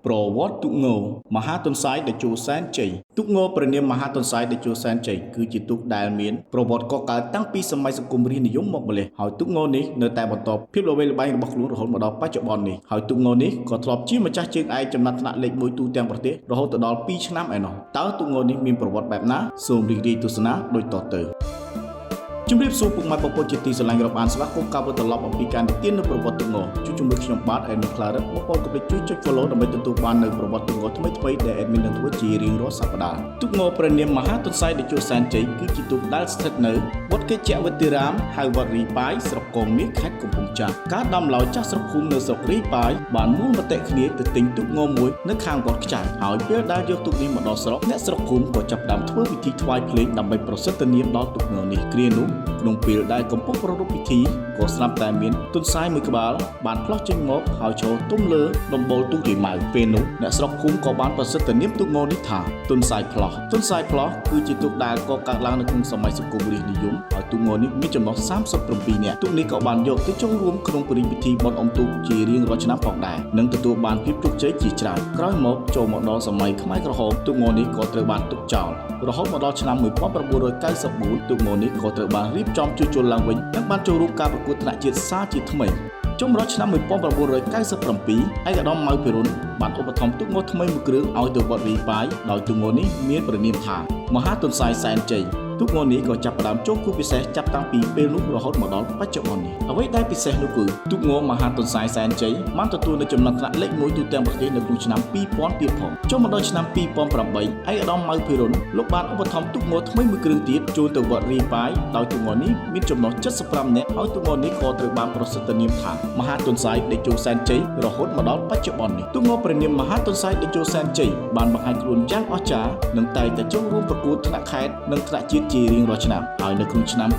ប្រវត្តិទូកងមហាទន្សាយតេជោសែនជ័យទូកងព្រះនាមមហាទន្សាយតេជោសែនជ័យគឺជាទូកដែលមានប្រវត្តិកកើតតាំងពីសម័យសង្គមរាស្ត្រនិយមមកម្ល៉េះហើយទូកងនេះនៅតែបន្តភាពល្បីល្បាញរបស់ខ្លួនរហូតមកដល់បច្ចុប្បន្ននេះហើយទូកងនេះក៏ធ្លាប់ជាម្ចាស់ជើងឯកចំណាត់ថ្នាក់លេខ1ទូទាំងប្រទេសរហូតដល់2ឆ្នាំឯណោះតើទូកងនេះមានប្រវត្តិបែបណាសូមរីករាយទស្សនាដូចតទៅជំរាបសួរពុកម៉ែបងប្អូនជាទីស្រឡាញ់រាប់អានស្វាគមន៍ការវិលត្រឡប់អំពីការនិទាននៅប្រវត្តិទូកងជួយជំនួយខ្ញុំបាទ Admin Claret បងប្អូនកុំភ្លេចជួយចុច follow ដើម្បីទទួលបាននៅប្រវត្តិទូកងថ្មីៗដែល Admin នឹងធ្វើជារៀងរាល់សប្តាហ៍ទូកងព្រះនាមមហាទន្សាយតេជោសែនជ័យគឺជាទូកដែលស្ថិតនៅវត្តកិច្ចវតិរាមហៅវត្តរីប៉ាយស្រុកកងមាសខេត្តកំពង់ចាមការដំឡោចាស់ស្រុកភូមិនៅស្រុករីប៉ាយបានមូលមតិគ្នាទៅទិញទូកងមួយនៅខាងវត្តខ្ចាយហើយពេលដែលយកទូកនេះមកដល់ស្រុកអ្នកស្រុកភូមិក៏ចាប់ផ្ដើមធ្វើពិធីថ្វាយភ្លេងដើម្បីប្រសិទ្ធនាមដល់ទូកងនេះគ្រានោះក្នុងពេលដែលកំពុងប្រារព្ធពិធីក៏ស្រាប់តែមានទន្សាយមួយក្បាលបានផ្លោះចេញមកហើយឈរទុំលើដំបូលទូកជាម៉ៅពេលនោះអ្នកស្រុកភូមិក៏បានប្រសិទ្ធនាមទូកងនេះថាទន្សាយផ្លោះគឺជាទូកដែលកកើតឡើងនៅក្នុងសម័យសង្គមរាស្ត្រនិយមហើយទូកងនេះមានចំណុះ37នាក់ទូកនេះក៏បានយកទៅចូលរួមក្នុងពិធីបុណ្យអុំទូកជារៀងរាល់ឆ្នាំផងដែរនិងទទួលបានភាពជោគជ័យជាច្រើនក្រោយមកចូលមកដល់សម័យខ្មែរក្រហមទូកងនេះក៏ត្រូវបានទុកចោលរហូតមកដល់ឆ្នាំ1994ទូកងនេះក៏ត្រូវបានរៀបចំជួសជុលឡើងវិញនិងបានចូលរួមការប្រកួតថ្នាក់ជាតិសាជាថ្មីចុងរដ្ឋឆ្នាំ1997ឯកឧត្តម ម៉ៅ ភិរុនបានឧបត្ថម្ភទូកងថ្មីមួយគ្រឿងឲ្យទៅវត្តរីប៉ាយដោយទូកងនេះមានព្រះនាមថាមហាទន្សាយសែនជ័យទូកងនេះក៏ចាប់ផ្ដើមចូលគូពិសេសចាប់តាំងពីពេលនោះរហូតមកដល់បច្ចុប្បន្ននេះអ្វីដែលពិសេសនោះគឺទូកងមហាទន្សាយសែនជ័យបានទទួលនៅចំណាត់ថ្នាក់លេខ1ទូទាំងប្រទេសនៅក្នុងឆ្នាំ2000ទៀតផងចូលមកដល់ឆ្នាំ2008ឯកឧត្តម ម៉ៅ ភិរុនលោកបានឧបត្ថម្ភទូកងថ្មីមួយគ្រឿងទៀតចូលទៅវត្តរីប៉ាយដោយទូកងនេះមានចំណុះ75នាក់ហើយទូកងនេះក៏ត្រូវបានប្រសិទ្ធនាមថាមហាទន្សាយតេជោសែនជ័យរហូតមកដល់បច្ចុប្បន្ននេះទូកងព្រះនាមមហាទន្សាយតេជោសែនជ័យបានបង្ហាញខ្លួនយ៉ាងអស្ចារ្យនិងតែងតែចូលរួមប្រកួតថ្នាក់ខេត្តនិងថ្នាក់ជាតិជារៀងរាល់ឆ្នាំហើយនៅក្នុងឆ្នាំ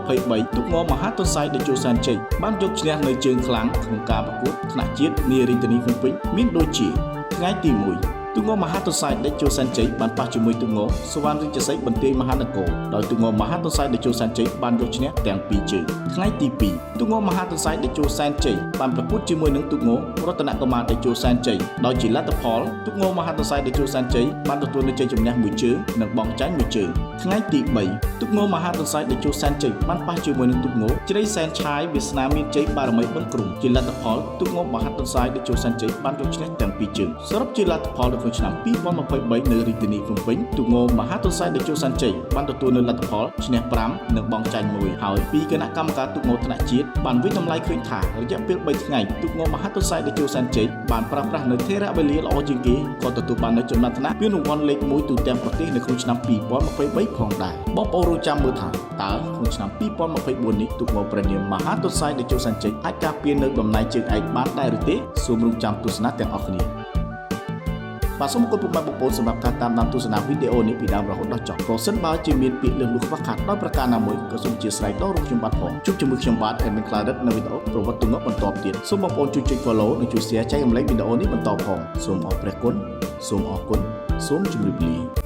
2023ទូកងមហាទន្សាយតេជោសែនជ័យបានយកឈ្នះនៅជើងខ្លាំងក្នុងការប្រកួតថ្នាក់ជាតិនារាជធានីភ្នំពេញមានដូចជាថ្ងៃទី1ទូកងមហាទន្សាយតេជោសែនជ័យបានប៉ះជាមួយទូកងសុវណ្ណរាជសីបន្ទាយមហានគរដោយទូកងមហាទន្សាយតេជោសែនជ័យបានយកឈ្នះទាំងពីរជើងថ្ងៃទី2ទូកងមហាទន្សាយតេជោសែនជ័យបានប្រកួតជាមួយនឹងទូកងរតនកុមារតេជោសែនជ័យដោយជាលទ្ធផលទូកងមហាទន្សាយតេជោសែនជ័យបានទទួលនូវជ័យជំនះមួយជើងនិងបង់ចាញ់មួយជើងថ្ងៃទី3ទូកងមហាទន្សាយតេជោសែនជ័យបានប៉ះជាមួយនឹងទូកងជ្រៃសែនឆាយវាសនាមានជ័យបារមីបឹងគ្រុំជាលទ្ធផលទូកងមហាទន្សាយតេជោសែនជ័យបានយកឈ្នះទាំងពីរជើងសរុបជាលទ្ធផលនៅក្នុងឆ្នាំ2023នៅរាជធានីភ្នំពេញទូកងមហាទន្សាយតេជោសែនជ័យបានទទួលនូវលទ្ធផលឈ្នះ5និងបង់ចាញ់1ហើយពីគណៈកម្មការទូកងថ្នាក់ជាតិបានវិតម្លៃឃើញថារយៈពេល3ថ្ងៃទូកងមហាទន្សាយតេជោសែនជ័យបានប្រើប្រាស់នូវថេរវេលាល្អជាងគេក៏ទទួលបាននូវចំណាត់ថ្នាក់ពានរង្វាន់លេខ1ទូទាំងប្រទេសនៅក្នុងឆ្នាំ2023ផងដែរបងប្អូនរងចាំមើលថាតើក្នុងឆ្នាំ2024នេះទូកងព្រះនាមមហាទន្សាយតេជោសែនជ័យអាចការពារនៅតំណែងជើងឯកបានដែរឬទេសូមរងចាំទស្សនាទាំងអស់គ្នាបាទសូមអរគុណពុកម៉ែបងប្អូនសម្រាប់ការតាមដានទស្សនាវីដេអូនេះពីដើមរហូតដល់ចប់ប្រសិនបើជាមានពាក្យលើសលួសខ្វះខាតដោយប្រការណាមួយក៏សូមអធិស្ឋានដល់រូបខ្ញុំបាទផងជួបជាមួយខ្ញុំបាទ Admin Claret នៅវីដេអូប្រវត្តិទូកងបន្តទៀតសូមបងប្អូនជួយចុច follow និងជួយ share ចែករំលែកវីដេអូនេះបន្តផងសូមអរព្រះគុណសូមអរគុណសូមជម្រាបលា